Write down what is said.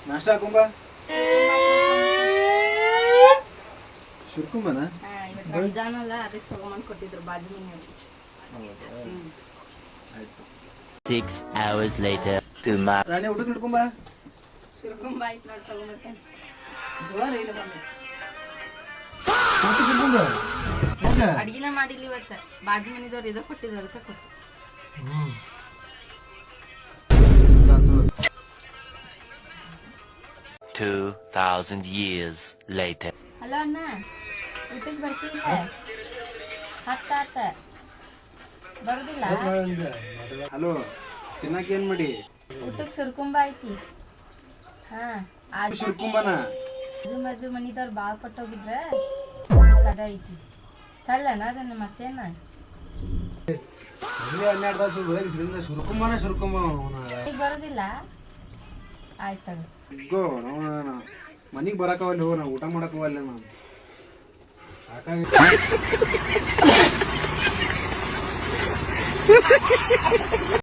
ನಾಷ್ಟ ಹಾಕೊಂಬ ಶುರ್ಕುಂಬನ ಇವತ್ತು ರಂಜಾನ್ ಅಲ್ಲ ಅದಕ್ಕೆ ತಗೊಂಬಂದು ಕೊಟ್ಟಿದ್ರು ಬಾಜು ಮನೆಯಲ್ಲಿ. ಆಯ್ತು 6 hours later. ರಾಣಿ ಊಟಕ್ಕೆ ಹಿಡ್ಕೊಂಬ ಶುರ್ಕುಂಬ ಆಯ್ತು ನೋಡಿ ತಗೊಂಬರ್ತೇನೆ. ಜೋರ್ ಇಲ್ಲ ಬಂದು ಅಡಿಗೆನ ಮಾಡಿಲ್ಲ ಇವತ್ತು. ಬಾಜು ಮನೆದವ್ರು ಇದಕ್ಕೆ ಕೊಟ್ಟಿದ್ರು ಅದಕ್ಕೆ ಕೊಟ್ಟು. 2000 years later. ಹಲೋ ಅಣ್ಣ, ಊಟಕ್ಕೆ ಬರ್ತಿಲ್ಲ? ಹತ್ತಾತ ಬರುದಿಲ್ಲ. ಹಲೋ ತಿನ್ನಕ್ಕೆ ಏನ್ ಮಾಡಿ ಊಟಕ್ಕೆ ಸುರ್ಕುಂಬ ಐತಿ. ಹಾ ಶುರ್ಕುಂಬನ ಬಾಜು ಮನಿದವ್ರು ಬಾಳ್ ಕೊಟ್ಟೋಗಿದ್ರ ಅದ ಐತಿ. ಚಲ್ಲನ ಅದನ್ನ ಮತ್ತೇನ 12 ತಾಸು ಶುರ್ಕುಂಬನ ಈಗ ಬರುದಿಲ್ಲ. ಆಯ್ತ ಗೋ ಮನಿಗ್ ಬರಕವಲ್ಲ ಹೋ, ನಾ ಊಟ ಮಾಡಕವಲ್ಲ ನಾನು ಸಾಕಾಗಿ